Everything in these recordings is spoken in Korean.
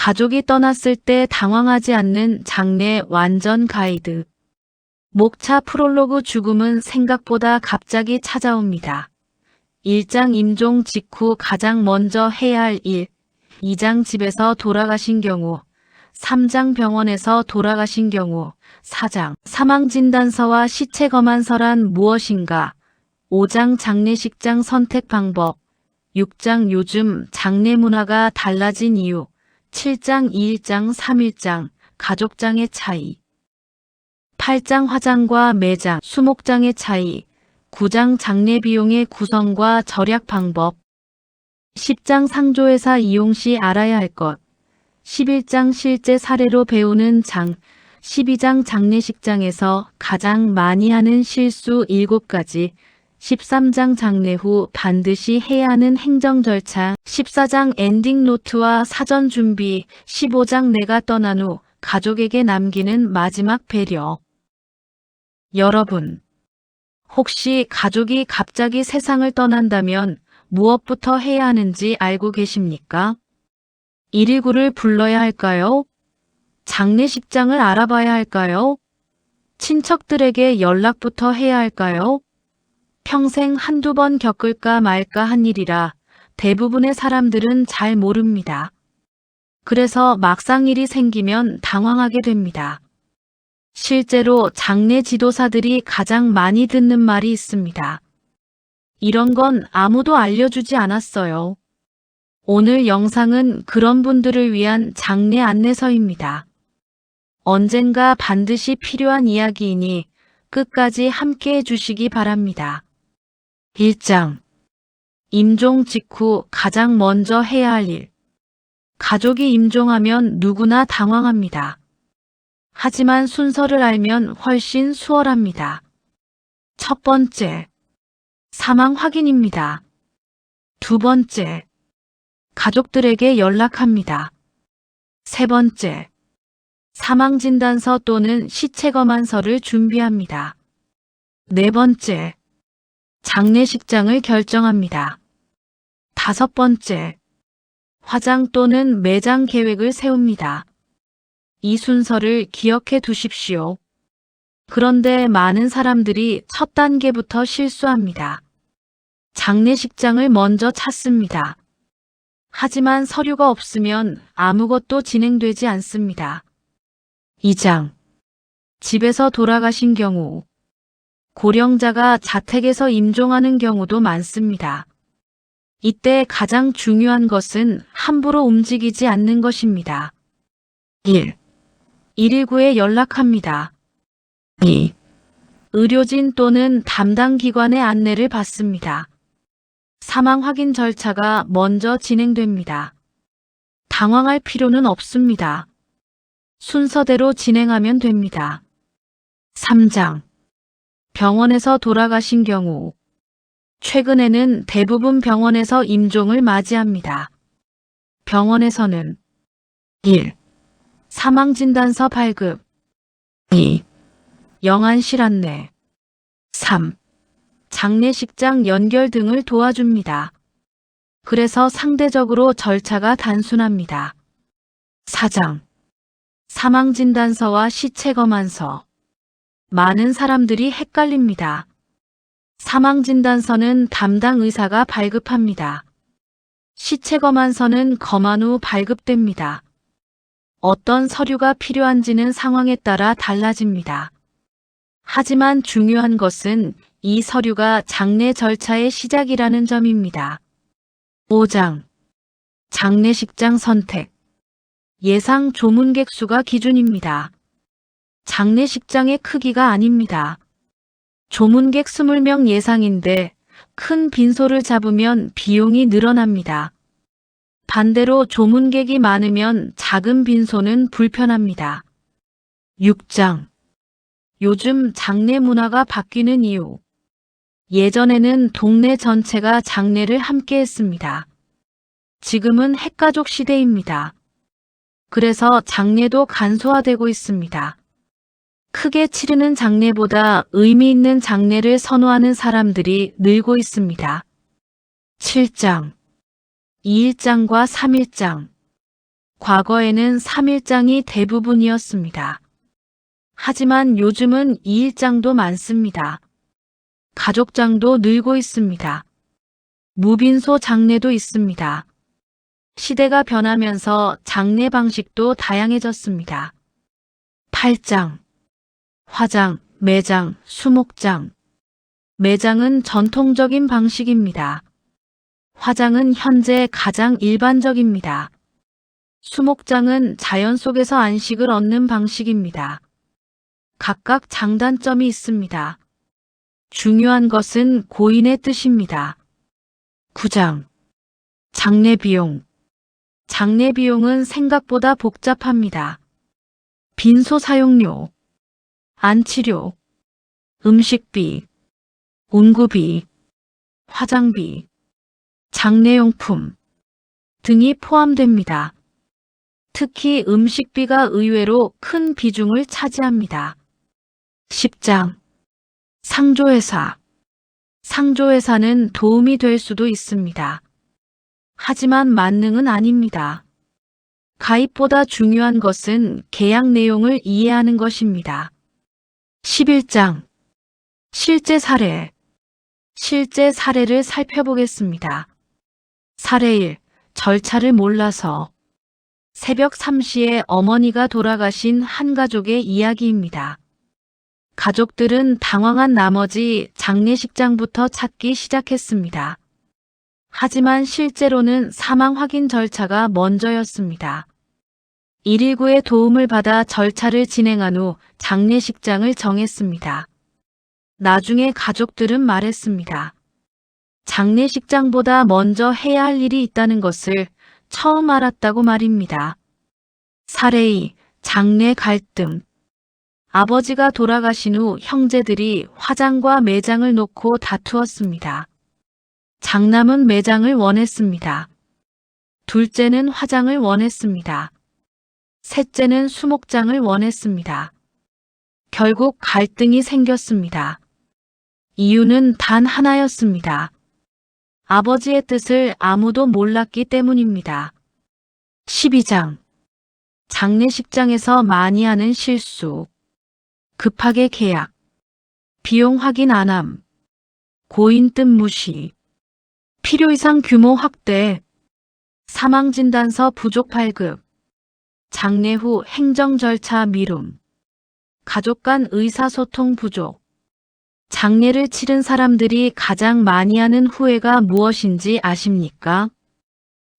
가족이 떠났을 때 당황하지 않는 장례 완전 가이드. 목차 프롤로그. 죽음은 생각보다 갑자기 찾아옵니다. 1장 임종 직후 가장 먼저 해야 할 일. 2장 집에서 돌아가신 경우. 3장 병원에서 돌아가신 경우. 4장 사망진단서와 시체검안서란 무엇인가. 5장 장례식장 선택 방법. 6장 요즘 장례 문화가 달라진 이유. 7장 2일장 3일장 가족장의 차이. 8장 화장과 매장, 수목장의 차이. 9장 장례 비용의 구성과 절약 방법. 10장 상조회사 이용 시 알아야 할 것. 11장 실제 사례로 배우는 장. 12장 장례식장에서 가장 많이 하는 실수 7가지. 13장 장례 후 반드시 해야 하는 행정 절차. 14장 엔딩 노트와 사전 준비. 15장 내가 떠난 후 가족에게 남기는 마지막 배려. 여러분, 혹시 가족이 갑자기 세상을 떠난다면 무엇부터 해야 하는지 알고 계십니까? 119를 불러야 할까요? 장례식장을 알아봐야 할까요? 친척들에게 연락부터 해야 할까요? 평생 한두 번 겪을까 말까 한 일이라 대부분의 사람들은 잘 모릅니다. 그래서 막상 일이 생기면 당황하게 됩니다. 실제로 장례 지도사들이 가장 많이 듣는 말이 있습니다. 이런 건 아무도 알려주지 않았어요. 오늘 영상은 그런 분들을 위한 장례 안내서입니다. 언젠가 반드시 필요한 이야기이니 끝까지 함께 해주시기 바랍니다. 1장 임종 직후 가장 먼저 해야 할 일. 가족이 임종하면 누구나 당황합니다. 하지만 순서를 알면 훨씬 수월합니다. 첫 번째, 사망 확인입니다. 두 번째, 가족들에게 연락합니다. 세 번째, 사망진단서 또는 시체검안서를 준비합니다. 네 번째, 장례식장을 결정합니다. 다섯 번째, 화장 또는 매장 계획을 세웁니다. 이 순서를 기억해 두십시오. 그런데 많은 사람들이 첫 단계부터 실수합니다. 장례식장을 먼저 찾습니다. 하지만 서류가 없으면 아무것도 진행되지 않습니다. 2장 집에서 돌아가신 경우. 고령자가 자택에서 임종하는 경우도 많습니다. 이때 가장 중요한 것은 함부로 움직이지 않는 것입니다. 1. 119에 연락합니다. 2. 의료진 또는 담당 기관의 안내를 받습니다. 사망 확인 절차가 먼저 진행됩니다. 당황할 필요는 없습니다. 순서대로 진행하면 됩니다. 3장 병원에서 돌아가신 경우. 최근에는 대부분 병원에서 임종을 맞이합니다. 병원에서는 1. 사망진단서 발급. 2. 영안실 안내. 3. 장례식장 연결 등을 도와줍니다. 그래서 상대적으로 절차가 단순합니다. 4장 사망진단서와 시체검안서. 많은 사람들이 헷갈립니다. 사망진단서는 담당 의사가 발급합니다. 시체검안서는 검안 후 발급됩니다. 어떤 서류가 필요한지는 상황에 따라 달라집니다. 하지만 중요한 것은 이 서류가 장례 절차의 시작이라는 점입니다. 5장 장례식장 선택. 예상 조문객 수가 기준입니다. 장례식장의 크기가 아닙니다. 조문객 20명 예상인데 큰 빈소를 잡으면 비용이 늘어납니다. 반대로 조문객이 많으면 작은 빈소는 불편합니다. 6장 요즘 장례 문화가 바뀌는 이유. 예전에는 동네 전체가 장례를 함께 했습니다. 지금은 핵가족 시대입니다. 그래서 장례도 간소화되고 있습니다. 크게 치르는 장례보다 의미 있는 장례를 선호하는 사람들이 늘고 있습니다. 7장 2일장과 3일장. 과거에는 3일장이 대부분이었습니다. 하지만 요즘은 2일장도 많습니다. 가족장도 늘고 있습니다. 무빈소 장례도 있습니다. 시대가 변하면서 장례 방식도 다양해졌습니다. 8장, 화장, 매장, 수목장. 매장은 전통적인 방식입니다. 화장은 현재 가장 일반적입니다. 수목장은 자연 속에서 안식을 얻는 방식입니다. 각각 장단점이 있습니다. 중요한 것은 고인의 뜻입니다. 9장. 장례 비용. 장례 비용은 생각보다 복잡합니다. 빈소 사용료, 안치료, 음식비, 운구비, 화장비, 장례용품 등이 포함됩니다. 특히 음식비가 의외로 큰 비중을 차지합니다. 10장. 상조회사. 상조회사는 도움이 될 수도 있습니다. 하지만 만능은 아닙니다. 가입보다 중요한 것은 계약 내용을 이해하는 것입니다. 11장. 실제 사례. 실제 사례를 살펴보겠습니다. 사례 1. 절차를 몰라서. 새벽 3시에 어머니가 돌아가신 한 가족의 이야기입니다. 가족들은 당황한 나머지 장례식장부터 찾기 시작했습니다. 하지만 실제로는 사망 확인 절차가 먼저였습니다. 119의 도움을 받아 절차를 진행한 후 장례식장을 정했습니다. 나중에 가족들은 말했습니다. 장례식장보다 먼저 해야 할 일이 있다는 것을 처음 알았다고 말입니다. 사례 2. 장례 갈등. 아버지가 돌아가신 후 형제들이 화장과 매장을 놓고 다투었습니다. 장남은 매장을 원했습니다. 둘째는 화장을 원했습니다. 셋째는 수목장을 원했습니다. 결국 갈등이 생겼습니다. 이유는 단 하나였습니다. 아버지의 뜻을 아무도 몰랐기 때문입니다. 12장. 장례식장에서 많이 하는 실수. 급하게 계약. 비용 확인 안함. 고인 뜻 무시. 필요 이상 규모 확대. 사망진단서 부족 발급. 장례 후 행정 절차 미룸. 가족 간 의사소통 부족. 장례를 치른 사람들이 가장 많이 하는 후회가 무엇인지 아십니까?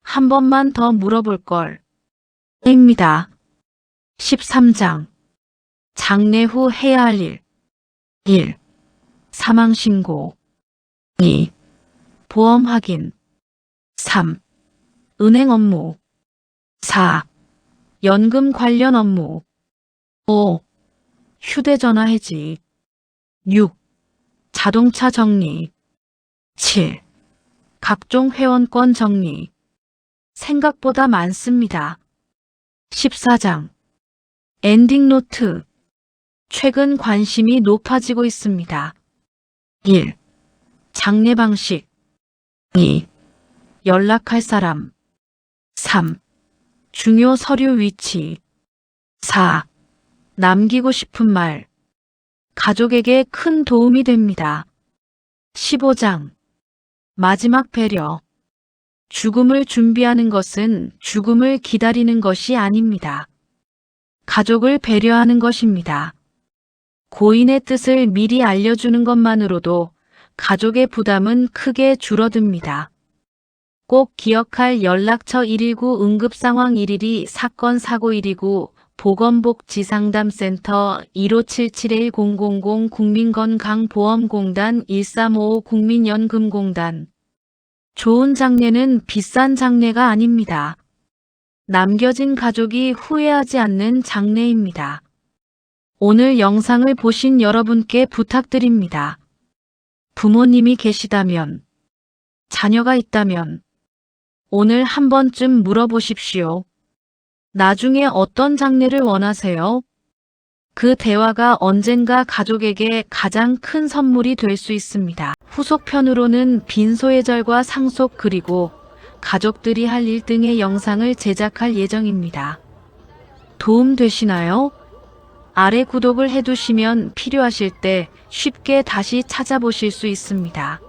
한 번만 더 물어볼 걸. 입니다. 13장. 장례 후 해야 할 일. 1. 사망신고. 2. 보험 확인. 3. 은행 업무. 4. 연금 관련 업무. 5. 휴대전화 해지. 6. 자동차 정리. 7. 각종 회원권 정리. 생각보다 많습니다. 14장. 엔딩 노트. 최근 관심이 높아지고 있습니다. 1. 장례 방식. 2. 연락할 사람. 3. 중요 서류 위치. 4. 남기고 싶은 말. 가족에게 큰 도움이 됩니다. 15장. 마지막 배려. 죽음을 준비하는 것은 죽음을 기다리는 것이 아닙니다. 가족을 배려하는 것입니다. 고인의 뜻을 미리 알려주는 것만으로도 가족의 부담은 크게 줄어듭니다. 꼭 기억할 연락처 119 응급상황 112 사건 사고 129 보건복지상담센터 1577-1000 국민건강보험공단 1355 국민연금공단. 좋은 장례는 비싼 장례가 아닙니다. 남겨진 가족이 후회하지 않는 장례입니다. 오늘 영상을 보신 여러분께 부탁드립니다. 부모님이 계시다면, 자녀가 있다면 오늘 한 번쯤 물어보십시오. 나중에 어떤 장례를 원하세요? 그 대화가 언젠가 가족에게 가장 큰 선물이 될 수 있습니다. 후속편으로는 빈소예절과 상속 그리고 가족들이 할 일 등의 영상을 제작할 예정입니다. 도움 되시나요? 아래 구독을 해두시면 필요하실 때 쉽게 다시 찾아보실 수 있습니다.